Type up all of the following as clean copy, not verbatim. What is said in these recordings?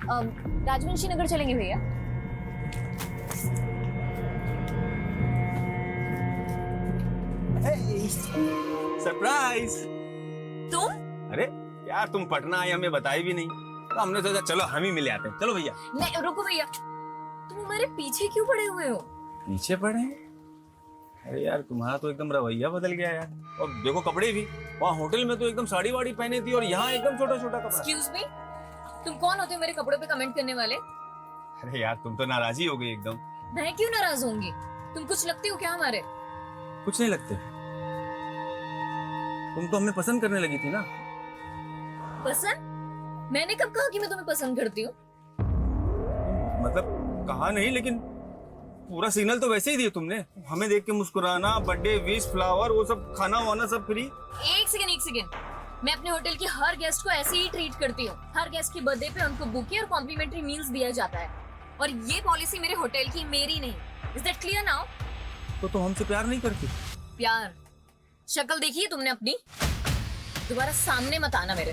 राजवंशी नगर चलेंगे भैया। सरप्राइज। तुम? अरे यार तुम पटना आए हमें बताई भी नहीं, तो हमने सोचा चलो हम ही मिले आते हैं। चलो भैया। नहीं रुको भैया, तुम हमारे पीछे क्यों पड़े हुए हो? पीछे पड़े हैं? अरे यार तुम्हारा तो एकदम रवैया बदल गया यार। और देखो कपड़े भी, वहाँ होटल में तो एकदम साड़ी वाड़ी पहने थी और यहाँ एकदम छोटा छोटा कपड़ा। एक्सक्यूज मी, तुम कौन होते हो मेरे कपड़ों पे कमेंट करने वाले? अरे यार तुम तो नाराज ही हो गई एकदम। मैं क्यों नाराज होंगी? तुम कुछ लगते हो क्या हमारे? कुछ नहीं लगते, तुम तो हमें पसंद करने लगी थी ना। पसंद? मैंने कब कहा कि मैं तुम्हें पसंद करती हूँ? मतलब कहा नहीं, लेकिन पूरा सिग्नल तो वैसे ही दिया तुमने। हमें देख के मुस्कुराना, बर्थडे विश, फ्लावर, वो सब, खाना वाना सब फ्री। एक सेकंड, मैं अपने होटल के हर गेस्ट को ऐसे ही ट्रीट करती हूँ। हर गेस्ट के बर्थडे पे उनको बुके और कॉम्प्लीमेंट्री मील्स दिया जाता है, और ये पॉलिसी मेरे होटल की, मेरी नहीं। Is that clear now? तो तुम हमसे प्यार नहीं करती? प्यार? शक्ल देखी है तुमने अपनी? दोबारा सामने मत आना मेरे।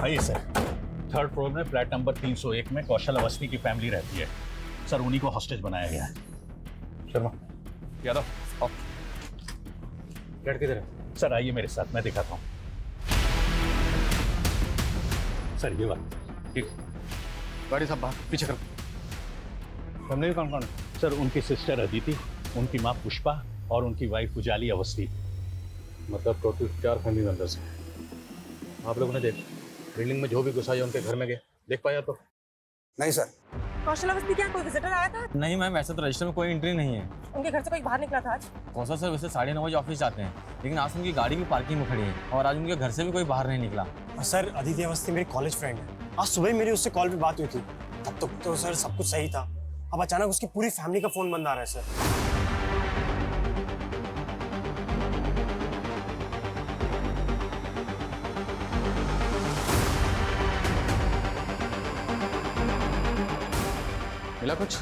आइए सर। थर्ड फ्लोर में फ्लैट नंबर 301 में कौशल अवस्थी की फैमिली रहती है सर, उन्हीं को हॉस्टेज बनाया गया है। शर्मा, यादव, आओ। फ्लैट किधर है? सर आइए मेरे साथ, मैं दिखाता हूँ। सर ये बात ठीक। गाड़ी सब बाहर पीछे करो। फैमिली में कौन कौन है? सर उनकी सिस्टर अदिति, उनकी माँ पुष्पा और उनकी वाइफ उजाली अवस्थी। मतलब टोटल 4 फैमिली मेंबर्स हैं। आप लोगों ने देख बिल्डिंग में जो भी घुसा है उनके घर में गए, देख पाया तो? नहीं सर। कौशल अवस्थी क्या कोई विजिटर आया था? नहीं मैम, ऐसा तो रजिस्टर में कोई एंट्री नहीं है। उनके घर से कोई बाहर निकला था आज? कौशल सर वैसे 9:30 बजे ऑफिस जाते हैं, लेकिन आज उनकी गाड़ी भी पार्किंग में खड़ी है और आज उनके घर से भी कोई बाहर नहीं निकला। सर अदिति अवस्थी मेरी कॉलेज फ्रेंड है। आज सुबह मेरी उससे कॉल पे बात हुई थी, तब तक तो सर सब कुछ सही था। अब अचानक उसकी पूरी फैमिली का फोन बंद आ रहा है सर। मिला कुछ?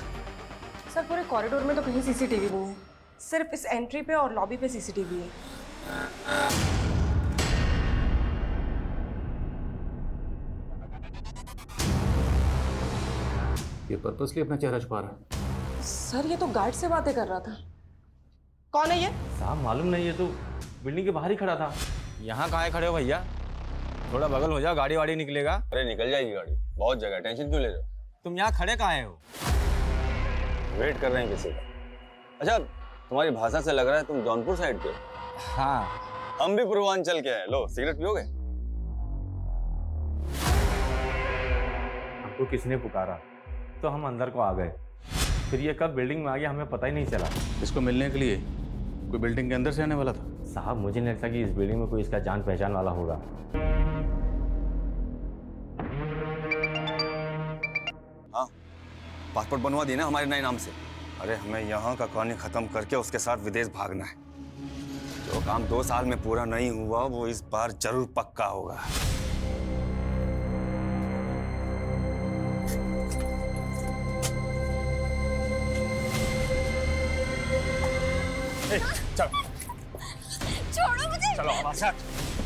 सर पूरे कॉरिडोर में तो कहीं सीसीटीवी नहीं है, सिर्फ इस एंट्री पे और लॉबी पे सीसीटीवी है। ये पर्पसली अपना चेहरा छुपा रहा। सर ये तो गार्ड से बातें कर रहा था। कौन है ये? साहब मालूम नहीं, ये तो बिल्डिंग के बाहर ही खड़ा था। यहाँ कहाँ खड़े हो भैया? थोड़ा बगल हो जाओ, गाड़ी वाड़ी निकलेगा। अरे निकल जाएगी गाड़ी, बहुत जगह, टेंशन क्यों ले रहे हो? तुम यहाँ खड़े कहाँ हो? वेट कर रहे हैं किसी का। अच्छा तुम्हारी भाषा से लग रहा है तुम जौनपुर साइड के हो। हाँ। हम भी पूर्वांचल के हैं। लो सिगरेट पियोगे? हमको किसने पुकारा तो हम अंदर को आ गए, फिर ये कब बिल्डिंग में आ गया हमें पता ही नहीं चला। इसको मिलने के लिए कोई बिल्डिंग के अंदर से आने वाला था? साहब मुझे नहीं लगता कि इस बिल्डिंग में कोई इसका जान पहचान वाला होगा। हाँ पासपोर्ट बनवा दी ना हमारे नए नाम से। अरे हमें यहाँ का कहानी खत्म करके उसके साथ विदेश भागना है। जो काम 2 साल में पूरा नहीं हुआ वो इस बार जरूर पक्का होगा। चलो छोड़ो मुझे। चलो हमारे साथ,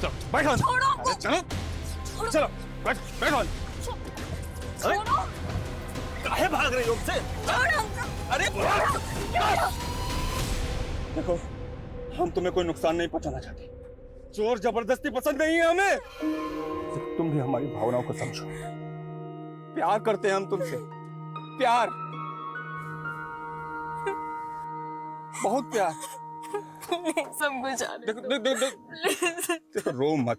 चलो बैठो। छोड़ो। अरे चलो चलो बैठो। छोड़ो। काहे भाग रही हो मुझसे? अरे देखो हम तुम्हें कोई नुकसान नहीं पहुंचाना चाहते। जोर जबरदस्ती पसंद नहीं है हमें। तुम भी हमारी भावनाओं को समझो। प्यार करते हैं हम तुमसे, प्यार, बहुत प्यार। सब कुछ देखो रो मत,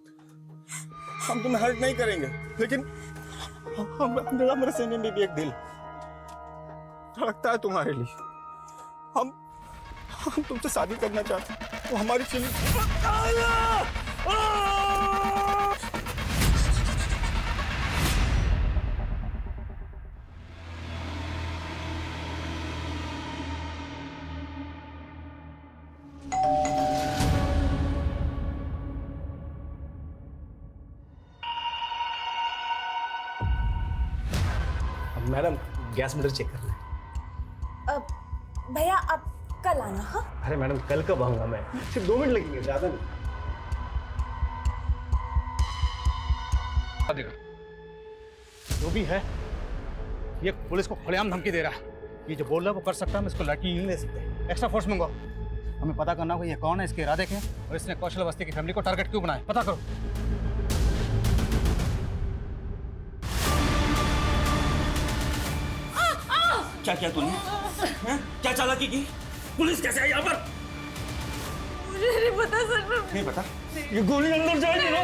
हम तुम्हें हर्ट नहीं करेंगे, लेकिन मेरे सीने में भी एक दिल धड़कता है तुम्हारे लिए। हम तुमसे शादी करना चाहते हैं, वो हमारी चिन्ह। मैडम गैस मीटर चेक करना है। भैया आप कल आना। हाँ अरे मैडम कल कब आऊंगा मैं, सिर्फ 2 मिनट लगेंगे, ज्यादा नहीं। जो भी है ये पुलिस को खुलेआम धमकी दे रहा है। ये जो बोल रहा है वो कर सकता है, हम इसको लड़की नहीं ले सकते। एक्स्ट्रा फोर्स मंगाओ, हमें पता करना होगा ये कौन है, इसके इरादे क्या हैं और इसने कौशल अवस्थी की फैमिली को टारगेट क्यों बनाया, पता करो। क्या किया तूने? हैं? क्या चालाकी की? पुलिस कैसे आई यहाँ पर? मुझे नहीं पता सर। नहीं पता? ये गोली अंदर जाएगी ना?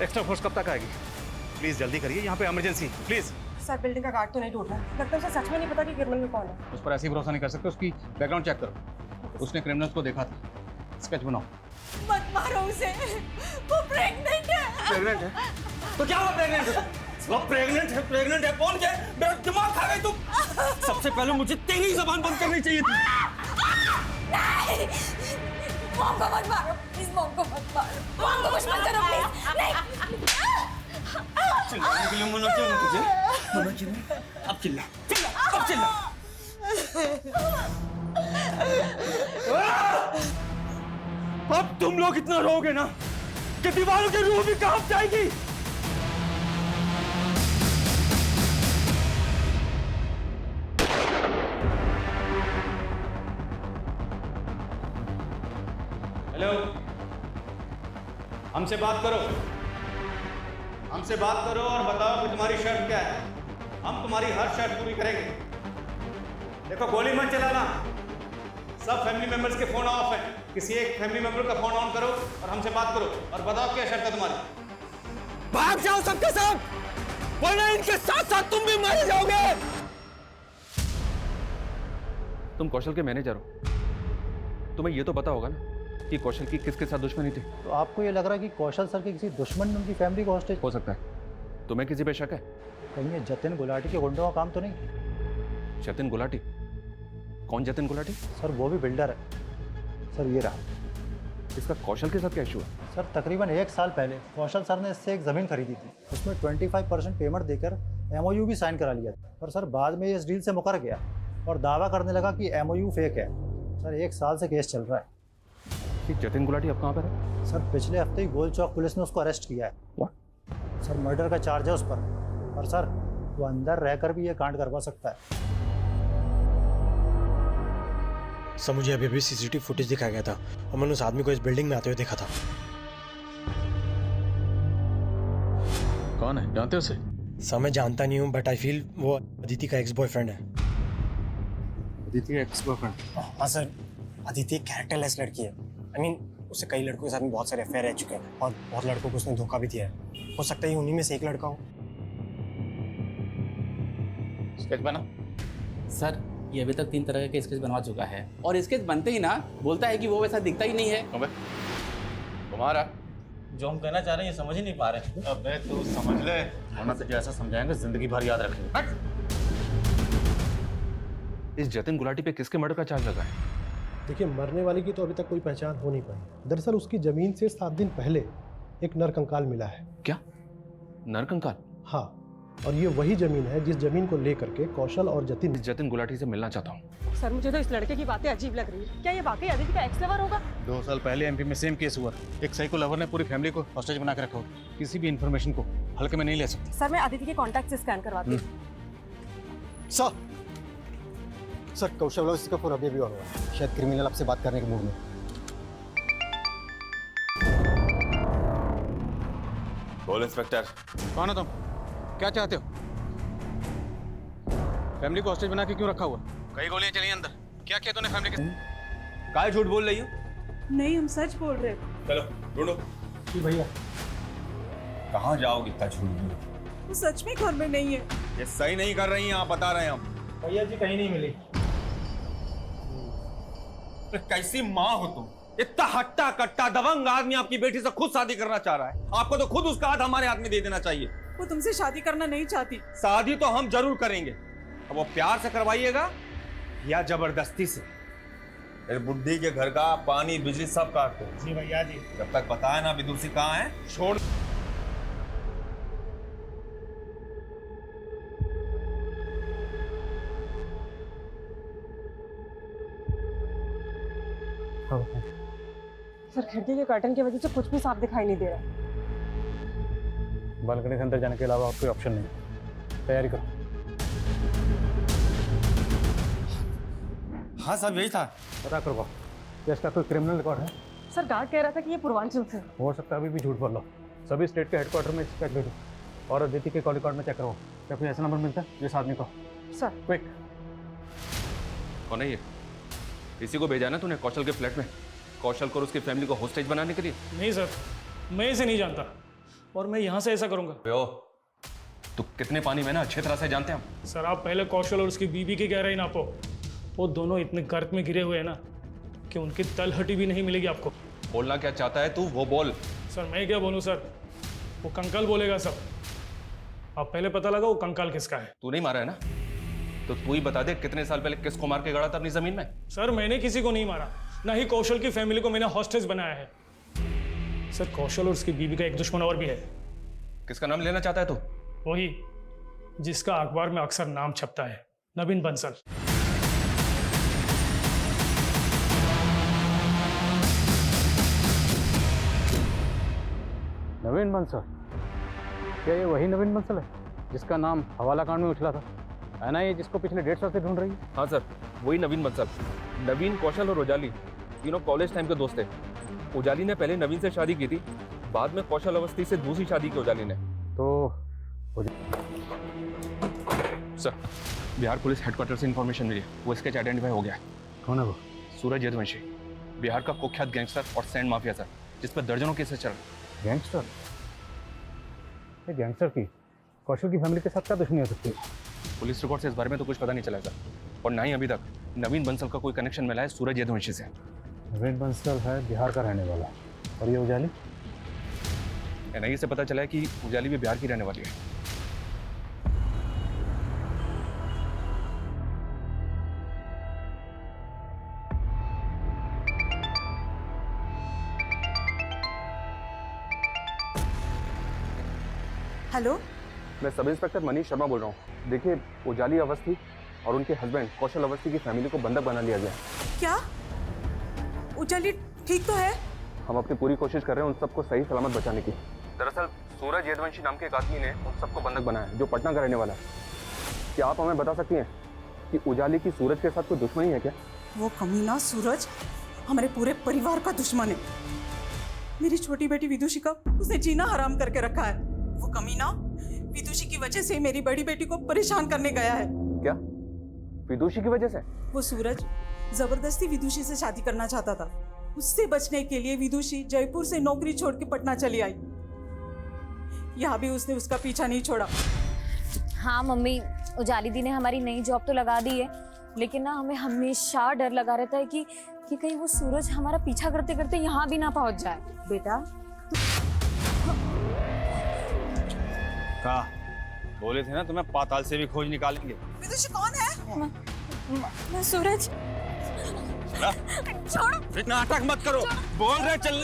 एक्स्ट्रा फोर्स कब तक आएगी? प्लीज जल्दी करिए, यहाँ पे इमरजेंसी प्लीज। सर बिल्डिंग का गार्ड तो नहीं टूट रहा, लगता है उसे सच में नहीं पता कि क्रिमिनल कौन है। उस पर ऐसे ही भरोसा नहीं कर सकते, उसकी बैकग्राउंड चेक करो। उसने क्रिमिनल्स को देखा था, स्केच बनाओ। मत मारो उसे, वो प्रेग्नेंट है। प्रेग्नेंट है? तो क्या हुआ प्रेग्नेंट है? वो प्रेग्नेंट है, प्रेग्नेंट है, कौन क्या? मेरा दिमाग खा गई तुम। सबसे पहले मुझे तेरी जबान बंद करनी चाहिए थी। नहीं, मॉम को मत मारो, प्लीज मॉम को मत मारो, मॉम को कुछ मत करो प्लीज। नहीं। चिल्लाने के लिए मना क्यों नहीं तुझे? मना क्यों नहीं? अब चिल्ला, चिल्ला, अब चिल्ला। अब तुम लोग इतना रोगे ना कि दीवारों की रूह भी कांप जाएगी। हेलो, हमसे बात करो, हमसे बात करो और बताओ कि तुम्हारी शर्त क्या है। हम तुम्हारी हर शर्त पूरी करेंगे। देखो गोली मत चलाना, सब फैमिली मेंबर्स के फोन ऑफ हैं। किसी एक फैमिली मेंबर का फोन ऑन करो और हमसे बात करो और बताओ क्या शर्त है तुम्हारी। भाग जाओ सबके सब, वरना इनके साथ साथ तुम भी मारे जाओगे। तुम कौशल के मैनेजर हो, तुम्हें ये तो पता होगा ना कि कौशल की किसके साथ दुश्मनी थी। तो आपको ये लग रहा है कि कौशल सर के किसी दुश्मन ने उनकी फैमिली को हॉस्टेज? हो सकता है। तुम्हें किसी पे शक है? कहीं ये जतिन गुलाटी के गुंडों का काम तो नहीं? जतिन गुलाटी? कौन जतिन गुलाटी? सर वो भी बिल्डर है। सर ये रहा। इसका कौशल के साथ क्या इशू है? सर तकरीबन 1 साल पहले कौशल सर ने इससे एक ज़मीन खरीदी थी, उसमें 25% पेमेंट देकर MOU भी साइन करा लिया था। पर सर बाद में ये इस डील से मुकर गया और दावा करने लगा कि MOU फेक है। सर 1 साल से केस चल रहा है। कि जतिन गुलाटी अब कहाँ पर है? सर पिछले हफ्ते ही गोल चौक पुलिस ने उसको अरेस्ट किया है। What? सर मर्डर का चार्ज है उस पर, और सर वो अंदर रहकर भी ये कांड करवा सकता है। सर मुझे अभी भी CCTV फुटेज दिखाया गया था और मैंने उस आदमी को इस बिल्डिंग में आते हुए देखा था। कौन है, जानते हो उसे? सर मैं जानता नहीं हूँ, बट आई फील वो अदिति का एक्स बॉयफ्रेंड है। अदिति का एक्स बॉयफ्रेंड? हाँ सर, अदिति एक कैरेक्टरलेस लड़की है। आई मीन उससे कई लड़कों के साथ में बहुत सारे अफेयर रह चुके हैं और बहुत लड़कों को उसने धोखा भी दिया है। हो सकता है उन्हीं में से एक लड़का हो। स्केच बना? सर ये अभी तक 3 तरह के स्केच बनवा चुका है और स्केच बनते ही ना बोलता है कि वो वैसा दिखता ही नहीं है। अबे तुम्हारा जो हम कहना चाह रहे हैं ये समझ ही नहीं पा रहे। अबे तू समझ ले, वरना तुझे ऐसा समझाएंगे जिंदगी भर याद रखेंगे। इस जतिन गुलाटी पे किसके मर्डर का चार्ज लगा है? देखिए मरने वाले की तो अभी तक कोई पहचान हो नहीं पाई। दरअसल उसकी जमीन से 7 दिन पहले एक नरकंकाल मिला है। क्या नरकंकाल? हाँ, और ये वही जमीन है जिस जमीन को लेकर के कौशल और जतिन इस जतिन गुलाटी से मिलना चाहता हूँ। सर मुझे तो इस लड़के की बातें अजीब लग रही है। क्या ये वाकई अदिति का एक्स लवर होगा? 2 साल पहले MP में सेम केस हुआ। एक साइको लवर ने पूरी फैमिली को हॉस्टेज बना के रखा हो। किसी भी इन्फॉर्मेशन को हल्के में नहीं ले सकते। सर मैं अदिति के कॉन्टैक्ट से स्कैन करवाती हूँ। सर कौशल वाला इसका फोन अभी भी ऑन हुआ है। शायद क्रिमिनल आपसे बात करने के मूड में। बोल इंस्पेक्टर। कौन हो तुम? क्या चाहते हो? फैमिली को हॉस्टेज बना के क्यों रखा हुआ? कई गोलियां चली अंदर। क्या किया तूने फैमिली के? काय झूठ बोल रही हो? नहीं हम सच बोल रहे हैं। चलो ढूंढो। जी भैया। कहाँ जाओगे इतना झूठ? वो सच में घर में नहीं है। ये सही नहीं कर रही हैं आप, बता रहे हैं हम। भैया जी कहीं नहीं मिली। कैसी माँ हो तुम? इतना हट्टा कट्टा दबंग आदमी आपकी बेटी से खुद शादी करना चाह रहा है। आपको तो खुद उसका हाथ हमारे हाथ में दे देना चाहिए। वो तुमसे शादी करना नहीं चाहती। शादी तो हम जरूर करेंगे, अब वो प्यार से करवाइएगा या जबरदस्ती से? मेरे बुढ़ी के घर का पानी बिजली सब काट दो। जी भैया जी। जब तक बताए ना विदुषी कहाँ है, छोड़। सर खिड़की के कर्टन की वजह से कुछ भी साफ दिखाई नहीं दे रहा। बालकनी के अंदर जाने के अलावा और कोई ऑप्शन नहीं। तैयारी करो। हाँ साहब यही था। पता करो क्या इसका कोई क्रिमिनल रिकॉर्ड है? सर गार्ड कह रहा था कि ये पूर्वांचल से। हो सकता है अभी भी झूठ बोल लो। सभी स्टेट के हेडक्वार्टर में चेक भेजो और अदिति के कॉल रिकॉर्ड में चेक करो। क्या कोई ऐसा नंबर मिलता है जिस आदमी को? Sir quick. कौन है ये? इसी को भेजा ना तूने कौशल के फ्लैट में, कौशल को और उसकी फैमिली को होस्टेज बनाने के लिए? नहीं सर, मैं इसे नहीं जानता और मैं यहाँ से ऐसा करूँगा। तू कितने पानी में ना अच्छी तरह से जानते हैं हम। सर आप पहले कौशल और उसकी बीवी की गहराई नापो। वो दोनों इतने गर्त में गिरे हुए हैं ना कि उनकी तलहटी भी नहीं मिलेगी आपको। बोलना क्या चाहता है तू वो बोल। सर मैं क्या बोलूँ सर, वो कंकाल बोलेगा सब। आप पहले पता लगा वो कंकाल किसका है। तू नहीं मारा है ना, तो तू ही बता दे कितने साल पहले किसको मार के गड़ा था अपनी जमीन में। सर मैंने किसी को नहीं मारा, ना ही कौशल की फैमिली को मैंने हॉस्टेज बनाया है। सर कौशल और उसकी बीवी का एक दुश्मन और भी है। किसका नाम लेना चाहता है तू? वही जिसका अखबार में अक्सर नाम छपता है, नवीन बंसल। नवीन बंसल? क्या ये वही नवीन बंसल है जिसका नाम हवाला कांड में उछला था? है ना ये जिसको पिछले 1.5 साल से ढूंढ रही है? हाँ सर, वही नवीन बंसल। नवीन, कौशल और उजाली तीनों कॉलेज टाइम के दोस्त थे। उजाली ने पहले नवीन से शादी की थी, बाद में कौशल अवस्थी से दूसरी शादी की उजाली ने। तो सर बिहार पुलिस हेडक्वार्टर से इन्फॉर्मेशन मिली, वो स्केच आइडेंटिफाई हो गया है। कौन है वो? सूरज यदुवंशी, बिहार का कुख्यात गैंगस्टर और सैंड माफिया सर, जिस पर दर्जनों केसेस चल रहे। गैंगस्टर? ये गैंगस्टर की कौशल की फैमिली के साथ क्या दुश्मनी हो सकती है? पुलिस रिकॉर्ड से इस बारे में तो कुछ पता नहीं चला सर, और ना ही अभी तक नवीन बंसल का कोई कनेक्शन मिला है सूरज यदुवंशी से। नवीन बंसल है बिहार का रहने वाला, और ये उजाली? एनआईए से पता चला है कि उजाली भी बिहार की रहने वाली है। हेलो, मैं सब इंस्पेक्टर मनीष शर्मा बोल रहा हूँ। देखिए, उजाली अवस्थी और उनके हस्बैंड कौशल अवस्थी की फैमिली को बंधक बना लिया गया। क्या? उजाली ठीक तो है? हम अपनी पूरी कोशिश कर रहे हैं उन सबको सही सलामत बचाने की। दरअसल सूरज यदुवंशी नाम के एक आदमी ने उन सबको बंधक बनाया है, जो पटना का रहने वाला है। क्या आप हमें बता सकती हैं कि उजाली की सूरज के साथ कोई दुश्मनी है क्या? वो कमीना सूरज हमारे पूरे परिवार का दुश्मन है। मेरी छोटी बेटी विदुषी का उसने जीना हराम करके रखा है। वो कमीना विदुषी की वजह से मेरी बड़ी बेटी को परेशान करने गया है। क्या? विदुषी की वजह से? वो सूरज जबरदस्ती विदुषी से शादी करना चाहता था। उससे बचने के लिए विदुषी जयपुर से नौकरी छोड़ के पटना चली आई। यहाँ भी उसने उसका पीछा नहीं छोड़ा। हाँ मम्मी, उजाली दी ने हमारी नई जॉब तो लगा दी है, लेकिन ना हमें हमेशा डर लगा रहता है कि कहीं वो सूरज हमारा पीछा करते करते यहाँ भी ना पहुँच जाए। बेटा कहा बोले थे ना तुम्हें पाताल से भी खोज निकालेंगे। विदुषी कौन है? मैं सूरज। छोड़ो, इतना नाटक मत करो। बोल रहे चल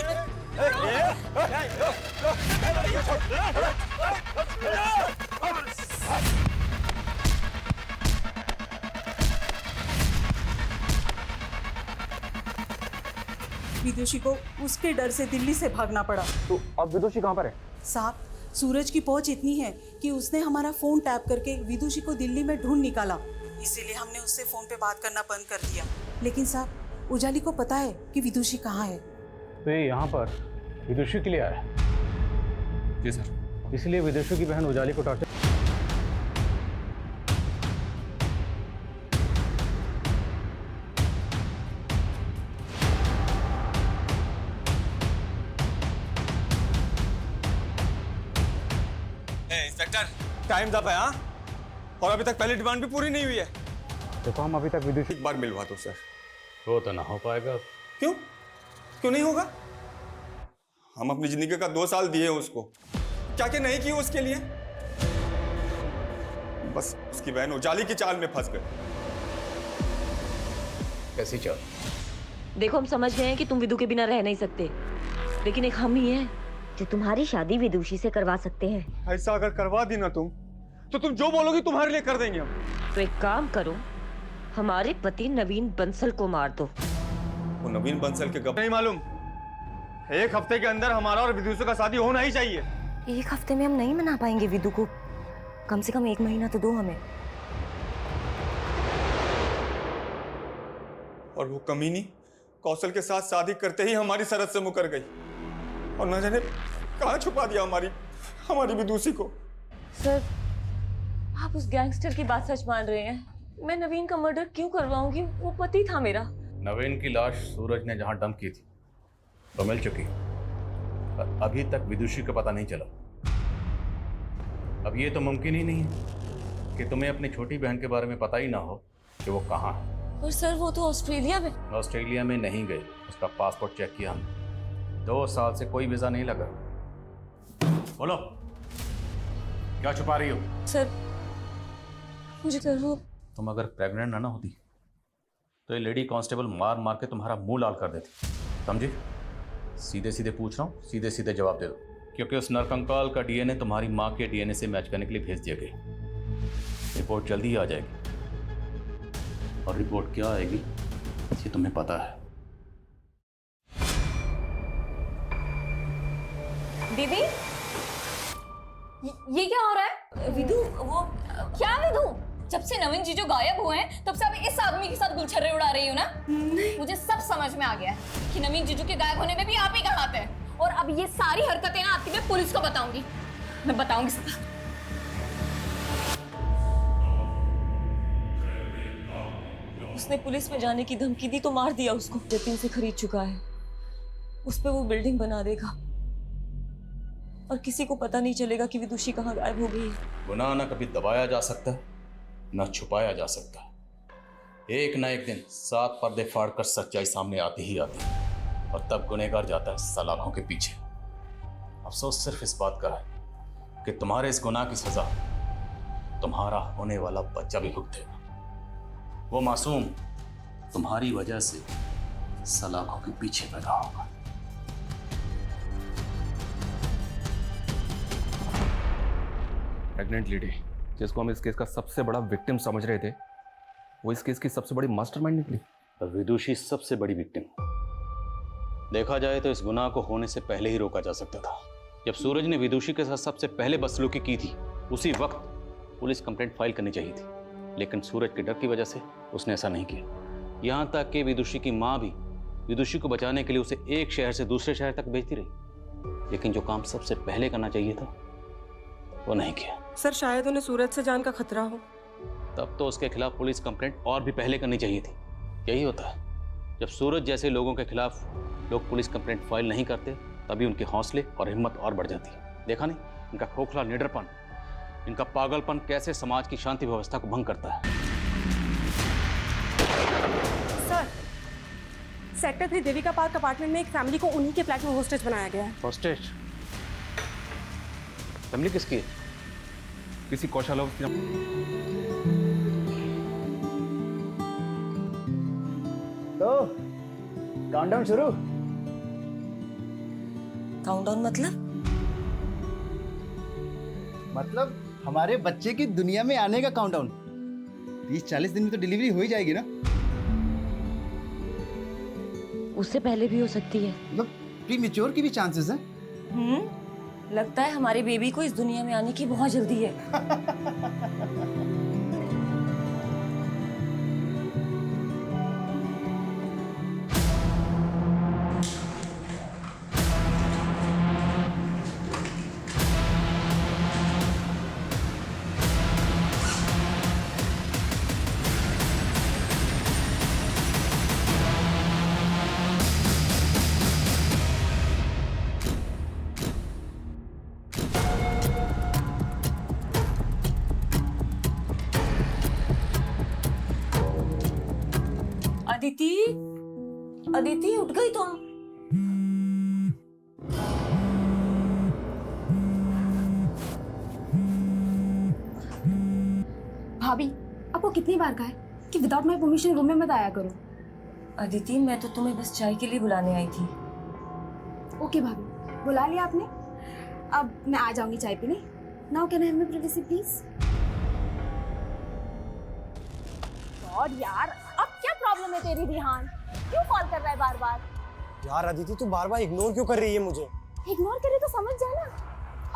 विदुषी को उसके डर से दिल्ली से भागना पड़ा। तो अब विदुषी कहाँ पर है? साहब, सूरज की पहुंच इतनी है कि उसने हमारा फोन टैप करके विदुषी को दिल्ली में ढूंढ निकाला। इसीलिए हमने उससे फोन पे बात करना बंद कर दिया। लेकिन साहब, उजाली को पता है कि विदुषी कहाँ है। तो ये यहाँ पर विदुषी के लिए आया है? जी सर। इसलिए विदुषी की बहन उजाली को टॉर्चर। इंस्पेक्टर, टाइम दब है। हाँ, और अभी तक पहली डिमांड भी पूरी नहीं हुई है। देखो हम अभी तक विदुषी एक बार मिलवा दो सर। वो तो ना हो पाएगा। क्यों? क्यों नहीं होगा? हम अपनी जिंदगी का 2 साल दिए उसको, क्या क्या नहीं किया उसके लिए। बस उसकी बहन उजाली की चाल में फंस गए। कैसी चाल? देखो, हम समझ गए हैं कि तुम विदु के बिना रह नहीं सकते, लेकिन एक हम ही हैं जो तुम्हारी शादी विदुषी से करवा सकते हैं। ऐसा अगर करवा दी ना तुम, तो तुम जो बोलोगी तुम्हारे लिए कर देंगे हम। तो एक काम करो, हमारे पति नवीन बंसल को मार दो। वो नवीन बंसल के गप नहीं मालूम। एक हफ्ते के अंदर हमारा और विदुषी का शादी होना ही चाहिए। एक हफ्ते में हम नहीं मना पाएंगे विदु को, कम से कम 1 महीना तो दो हमें। और वो कमीनी कौशल के साथ शादी करते ही हमारी सरहद से मुकर गई और न जाने कहाँ छुपा दिया हमारी विदुषी को। सर, आप उस गैंगस्टर की बात सच मान रहे हैं? मैं नवीन का मर्डर क्यों करवाऊंगी? वो पति था मेरा। नवीन की लाश सूरज ने जहां डंप की थी तो मिल चुकी, पर अभी तक विदुषी का पता नहीं चला। अब ये तो मुमकिन ही नहीं है कि तुम्हें अपनी छोटी बहन के बारे में पता ही ना हो कि वो कहाँ है। और सर, वो तो ऑस्ट्रेलिया में। ऑस्ट्रेलिया में नहीं गए, उसका पासपोर्ट चेक किया हमने, 2 साल से कोई वीजा नहीं लगा। बोलो, क्या छुपा रही हो? सर, मुझे डर हो। तुम अगर प्रेग्नेंट ना होती तो ये लेडी कांस्टेबल मार मार के तुम्हारा मुंह लाल कर देती, समझी? सीधे सीधे पूछ रहा हूँ, सीधे सीधे जवाब दे दो, क्योंकि उस नरकंकाल का डीएनए तुम्हारी माँ के डीएनए से मैच करने के लिए भेज दिया गया। रिपोर्ट जल्दी ही आ जाएगी, और रिपोर्ट क्या आएगी ये तुम्हें पता है। दीदी, ये क्या हो रहा है? विदु, वो क्या विदु? जब से नवीन जीजू गायब हुए हैं तब से आप इस आदमी के साथ गुलछर्रे उड़ा रही हो ना? मुझे सब समझ में आ गया है कि नवीन जीजू के गायब होने में भी आप ही का हाथ है। और अब ये सारी हरकतें ना आपकी मैं पुलिस को बताऊंगी। मैं बताऊंगी सब। उसने पुलिस में जाने की धमकी दी तो मार दिया उसको। जतिन से खरीद चुका है, उस पे वो बिल्डिंग बना देगा और किसी को पता नहीं चलेगा कि विदुषी कहाँ गायब हो गई है। गुनाह ना कभी दबाया जा सकता है ना छुपाया जा सकता। एक ना एक दिन 7 पर्दे फाड़कर सच्चाई सामने आती ही आती है, और तब गुनहगार जाता है सलाखों के पीछे। अफसोस सिर्फ इस बात का है कि तुम्हारे इस गुनाह की सजा तुम्हारा होने वाला बच्चा भी भुगतेगा। वो मासूम तुम्हारी वजह से सलाखों के पीछे पैदा होगा। प्रेग्नेंट लेडी जिसको हम इस केस का सबसे बड़ा विक्टिम समझ रहे थे, वो इस केस की सबसे बड़ी मास्टरमाइंड निकली। विदुषी सबसे बड़ी विक्टिम। देखा जाए तो इस गुनाह को होने से पहले ही रोका जा सकता था। जब सूरज ने विदुषी के साथ सबसे पहले बदसलूकी की थी, उसी वक्त पुलिस कंप्लेंट फाइल करनी चाहिए थी, लेकिन सूरज के डर की वजह से उसने ऐसा नहीं किया। यहाँ तक कि विदुषी की माँ भी विदुषी को बचाने के लिए उसे एक शहर से दूसरे शहर तक भेजती रही, लेकिन जो काम सबसे पहले करना चाहिए था वो नहीं किया। सर, शायद उन्हें सूरज से जान का खतरा हो। तब तो उसके खिलाफ पुलिस कंप्लेंट और भी पहले करनी चाहिए थी। यही होता है, जब सूरज जैसे लोगों के खिलाफ लोग पुलिस कंप्लेंट फाइल नहीं करते, तभी उनके हौसले और हिम्मत और बढ़ जाती है। देखा नहीं इनका खोखला निडरपन, इनका पागलपन कैसे समाज की शांति व्यवस्था को भंग करता है। Sir, sector 3 Devika park apartment में एक फैमिली को उन्हीं के फ्लैट में होस्टेज बनाया गया है। होस्टेज? फैमिली किसकी है? किसी कौशल तो काउंटडाउन शुरू। काउंटडाउन मतलब हमारे बच्चे की दुनिया में आने का काउंटडाउन। 30-40 दिन में तो डिलीवरी हो ही जाएगी ना? उससे पहले भी हो सकती है। मतलब प्रीमेच्योर की भी चांसेस हैं। लगता है हमारे बेबी को इस दुनिया में आने की बहुत जल्दी है। अदिति, अदिति उठ गई तुम? भाभी, आपको कितनी बार कहा है कि विदाउट माय परमिशन रूम में मत आया करो? अदिति, मैं तो तुम्हें बस चाय के लिए बुलाने आई थी। ओके भाभी, बुला लिया आपने। अब मैं आ जाऊंगी चाय पीने। Now can I have my privacy please? और यार, अब क्या प्रॉब्लम है तेरी रिहान? क्यों कॉल कर रहा है बार बार? यार अदिति तू बार बार इग्नोर क्यों कर रही है मुझे? इग्नोर करे तो समझ जा ना,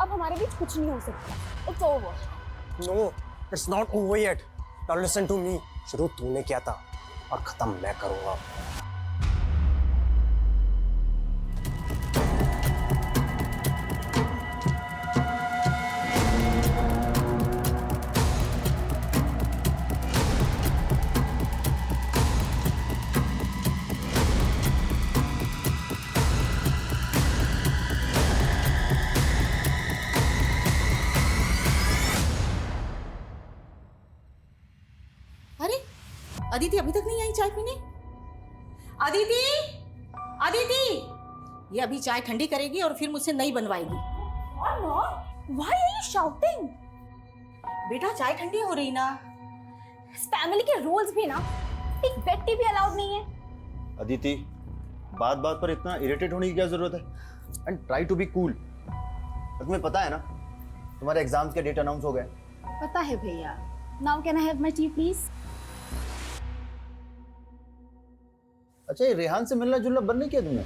अब हमारे बीच कुछ नहीं हो सकता। It's over. No, it's not over yet. Now listen to me. शुरू तूने किया था और खत्म मैं करूंगा। अदिति अभी तक नहीं आई चाय पीने? अदिति, अदिति, ये अभी चाय ठंडी करेगी और फिर मुझसे नई बनवाएगी। Why are you shouting? बेटा चाय ठंडी हो रही ना। इस फैमिली के रूल्स भी ना, एक बेड टी भी अलाउड नहीं है। अदिति, बात बात पर इतना इरिटेट होने की क्या जरूरत है? And try to be cool. तुम्हें पता है ना तुम्हारे एग्जाम्स के डेट अनाउंस हो गए। पता है भैया। Now can I have my tea please? अच्छा, ये रेहान से मिलना जुलना बंद नहीं किया तुमने?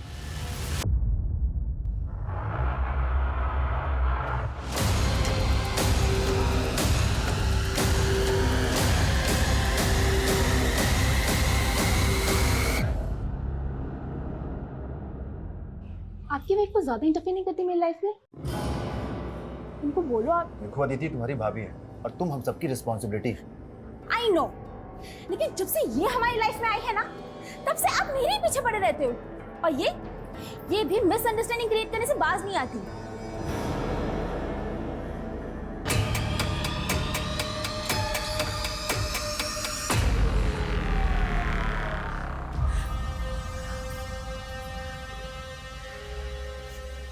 आपकी वाइफ को ज्यादा इंटरफेयर नहीं करती मेरी लाइफ में? उनको बोलो आप। देखो अदिति, तुम्हारी भाभी है और तुम हम सबकी रिस्पॉन्सिबिलिटी। आई नो, लेकिन जब से ये हमारी लाइफ में आई है ना, तब से आप मेरे पीछे पड़े रहते हो। और ये भी मिसअंडरस्टैंडिंग क्रिएट करने से बाज नहीं आती।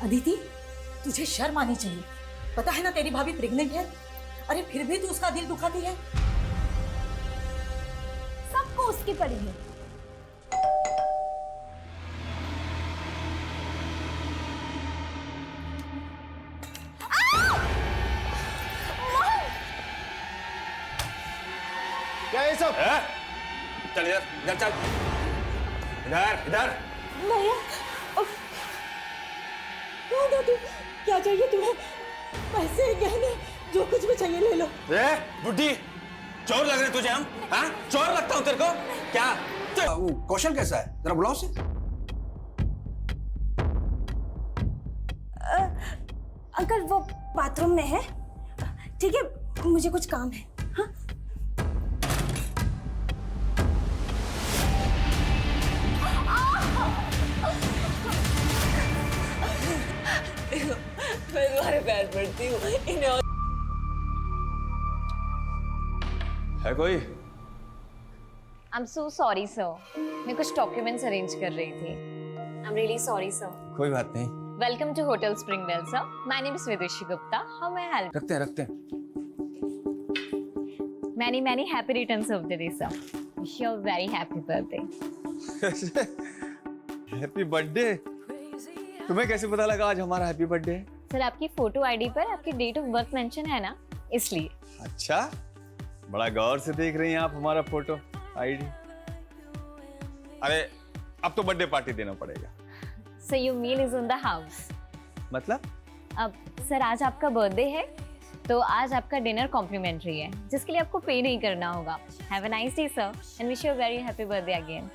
अदिति, तुझे शर्म आनी चाहिए। पता है ना तेरी भाभी प्रेग्नेंट है। अरे फिर भी तू उसका दिल दुखाती है। सबको उसकी पड़ी है। क्या ये सब? चल इधर, इधर चल, इधर इधर। भैया, कौन हो तुम? क्या चाहिए तुम्हें? पैसे, गहने, जो कुछ भी चाहिए ले लो। बुड्ढी, चोर लग रहे तुझे हम? हाँ, चोर लगता हूँ तेरे को? क्या? वो कौशल कैसा है? जरा बुलाओ उसे। अंकल वो बाथरूम में है। ठीक है, मुझे कुछ काम है। हाँ? मैं तुम्हारे पैर पड़ती हूँ। इन्हें और है कोई? I'm so sorry sir. मैं कुछ डॉक्यूमेंट्स अरेंज कर रही थी। I'm really sorry sir. कोई बात नहीं। Welcome to Hotel Springdale sir. My name is Vidushi Gupta. How may I help? रखते हैं। Many happy returns of the day sir. Wish you a very happy birthday. Happy birthday. तुम्हें कैसे पता लगा आज हमारा हैप्पी बर्थडे है? Sir आपकी फोटो आईडी पर आपकी डेट ऑफ बर्थ मेंशन है ना, इसलिए। अच्छा, बड़ा गौर से देख रही हैं आप हमारा फोटो आईडी। अरे अब तो बर्थडे पार्टी देना पड़ेगा। So your meal is on the house. मतलब? अब सर आज आपका बर्थडे है, तो आज आपका डिनर कॉम्प्लीमेंट्री है, जिसके लिए आपको पे नहीं करना होगा। Have a nice day sir and wish you a very happy birthday again.